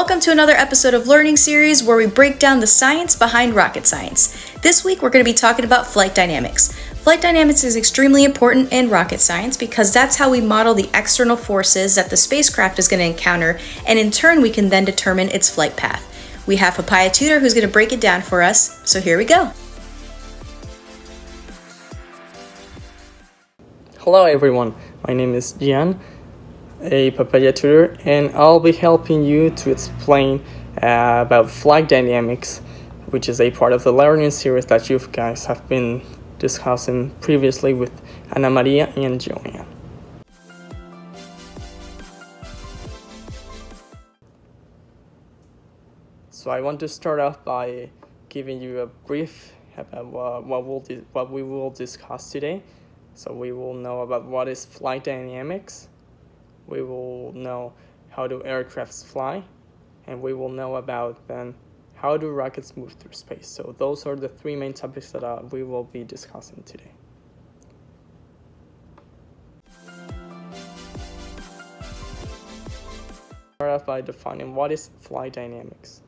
Welcome to another episode of Learning Series where we break down the science behind rocket science. This week we're going to be talking about flight dynamics. Flight dynamics is extremely important in rocket science because that's how we model the external forces that the spacecraft is going to encounter, and in turn we can then determine its flight path. We have Papaya Tutor who's going to break it down for us, so here we go. Hello everyone, my name is Jian, a Papaya Tutor, and I'll be helping you to explain about flight dynamics, which is a part of the learning series that you guys have been discussing previously with Ana Maria and Joanne. So I want to start off by giving you a brief about what we will discuss today. So we will know about what is flight dynamics, we will know how do aircrafts fly, and we will know about then how do rockets move through space. So those are the three main topics that we will be discussing today. Start off by defining what is flight dynamics.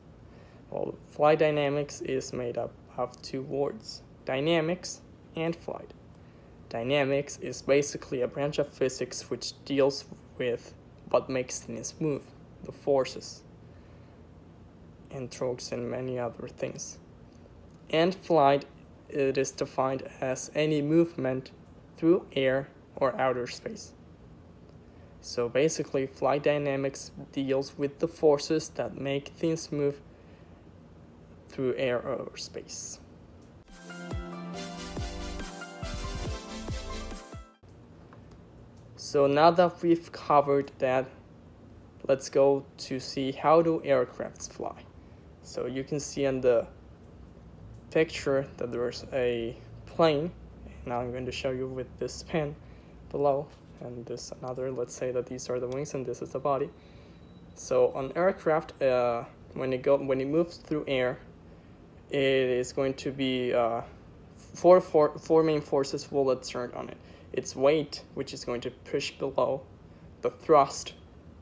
Well, flight dynamics is made up of two words, dynamics and flight. Dynamics is basically a branch of physics which deals with what makes things move, the forces, and torques, and many other things. And flight, it is defined as any movement through air or outer space. So basically, flight dynamics deals with the forces that make things move through air or space. So now that we've covered that, let's go to see how do aircrafts fly. So you can see in the picture that there's a plane. Now I'm going to show you with this pen below, and this another. Let's say that these are the wings and this is the body. So on aircraft, when it moves through air, it is going to be four main forces will exert on it. Its weight, which is going to push below, the thrust,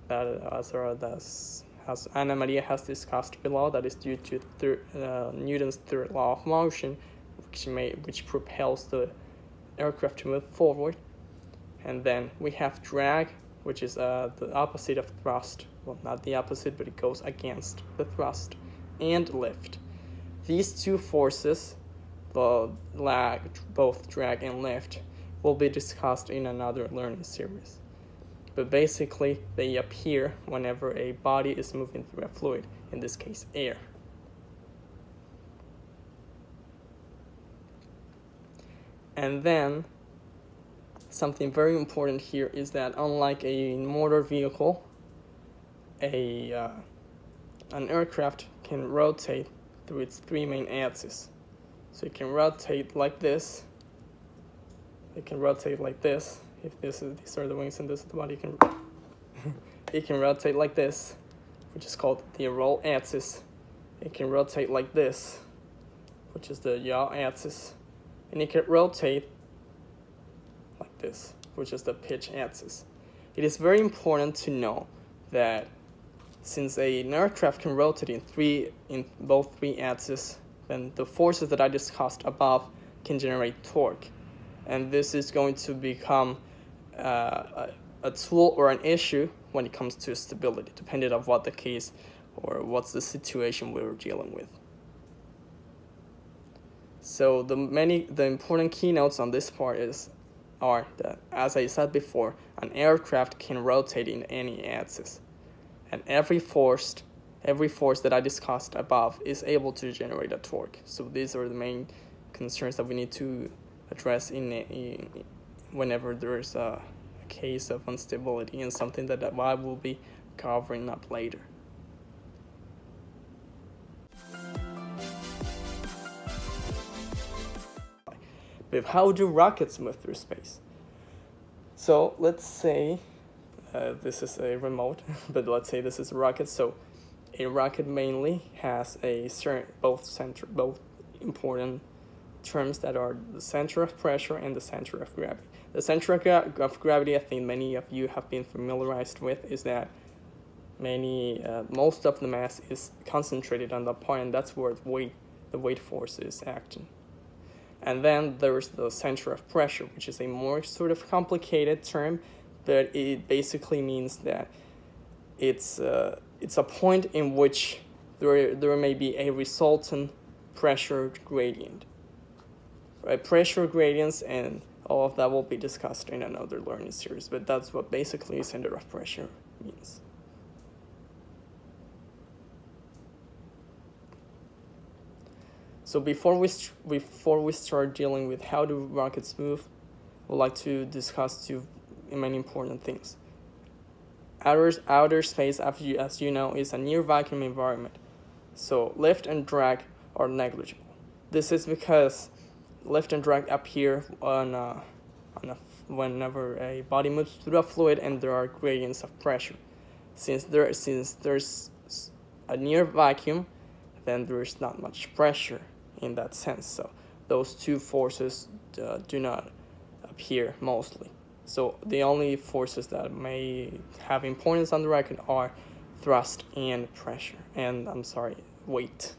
that as Ana Maria has discussed below, that is due to Newton's third law of motion, which propels the aircraft to move forward. And then we have drag, which is the opposite of thrust. Well, not the opposite, but it goes against the thrust. And lift. These two forces, both drag and lift, will be discussed in another learning series. But basically, they appear whenever a body is moving through a fluid, in this case, air. And then, something very important here is that unlike a motor vehicle, an aircraft can rotate through its three main axes. So it can rotate like this. It can rotate like this. If these are the wings and this is the body, it can rotate like this, which is called the roll axis. It can rotate like this, which is the yaw axis, and it can rotate like this, which is the pitch axis. It is very important to know that since an aircraft can rotate in both three axes, then the forces that I discussed above can generate torque. And this is going to become a tool or an issue when it comes to stability, depending on what the case or what's the situation we're dealing with. So the important keynotes on this part are that, as I said before, an aircraft can rotate in any axis, and every force that I discussed above is able to generate a torque. So these are the main concerns that we need to address in whenever there is a case of instability, and something that I will be covering up later. But how do rockets move through space? So let's say this is a remote, but let's say this is a rocket. So a rocket mainly has both important terms that are the center of pressure and the center of gravity. The center of gravity, I think many of you have been familiarized with, is that most of the mass is concentrated on that point, and that's where the weight force is acting. And then there's the center of pressure, which is a more sort of complicated term, but it basically means that it's a point in which there may be a resultant pressure gradient. Right? Pressure gradients and all of that will be discussed in another learning series, but that's what basically center of pressure means. So before we start dealing with how do rockets move, we'd like to discuss two many important things. Outer space, as you know, is a near vacuum environment, so lift and drag are negligible. This is because lift and drag appear whenever a body moves through a fluid and there are gradients of pressure. Since there's a near vacuum, then there's not much pressure in that sense. So those two forces do not appear mostly. So the only forces that may have importance on the rocket are thrust and pressure, and weight.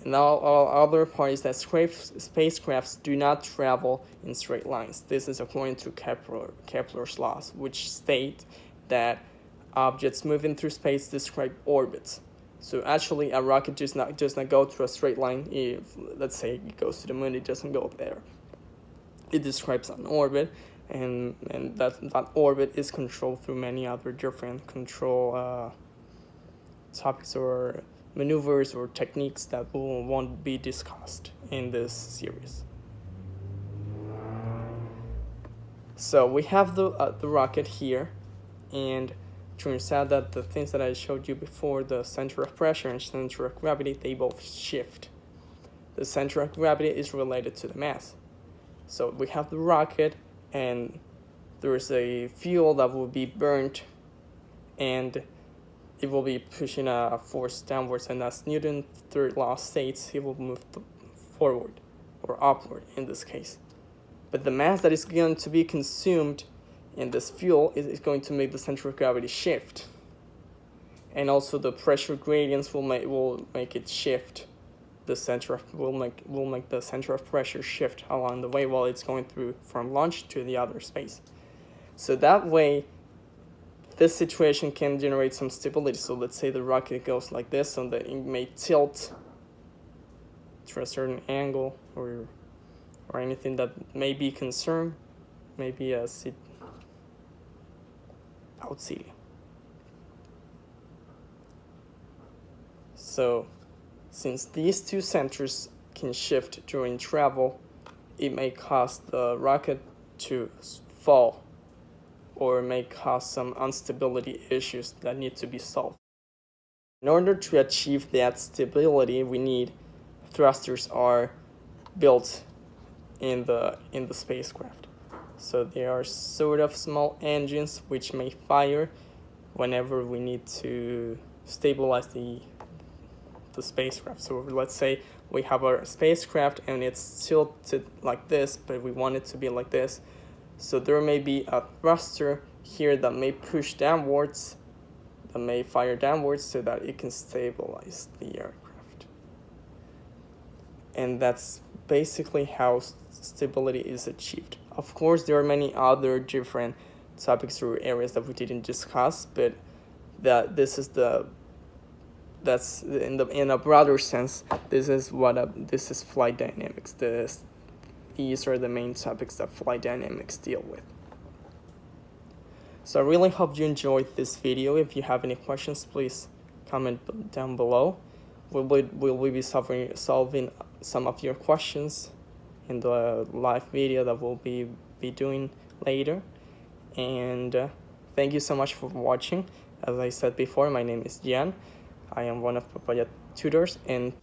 And all other part is that spacecrafts do not travel in straight lines. This is according to Kepler's laws, which state that objects moving through space describe orbits. So actually, a rocket does not go through a straight line. If, let's say, it goes to the moon, it doesn't go there. It describes an orbit, and that orbit is controlled through many other different control topics or maneuvers or techniques that won't be discussed in this series. So we have the rocket here, and turns out that the things that I showed you before, the center of pressure and center of gravity, they both shift. The center of gravity is related to the mass. So we have the rocket, and there is a fuel that will be burnt, and it will be pushing a force downwards, and as Newton's third law states, it will move forward, or upward in this case. But the mass that is going to be consumed in this fuel is going to make the center of gravity shift, and also the pressure gradients will make it shift. Will make the center of pressure shift along the way while it's going through from launch to the outer space. So that way, this situation can generate some stability. So let's say the rocket goes like this, so that it may tilt to a certain angle or anything that may be concerned, maybe a outside. So since these two centers can shift during travel, it may cause the rocket to fall or may cause some instability issues that need to be solved. In order to achieve that stability, we need thrusters are built in the spacecraft. So they are sort of small engines which may fire whenever we need to stabilize the spacecraft. So let's say we have our spacecraft and it's tilted like this, but we want it to be like this. So there may be a thruster here that may push downwards, that may fire downwards so that it can stabilize the aircraft. And that's basically how stability is achieved. Of course, there are many other different topics or areas that we didn't discuss, but that's in a broader sense. This is flight dynamics. These are the main topics that flight dynamics deal with. So I really hope you enjoyed this video. If you have any questions, please comment down below. We'll be solving some of your questions in the live video that we'll be doing later. And thank you so much for watching. As I said before, my name is Jan. I am one of Papaya tutors, and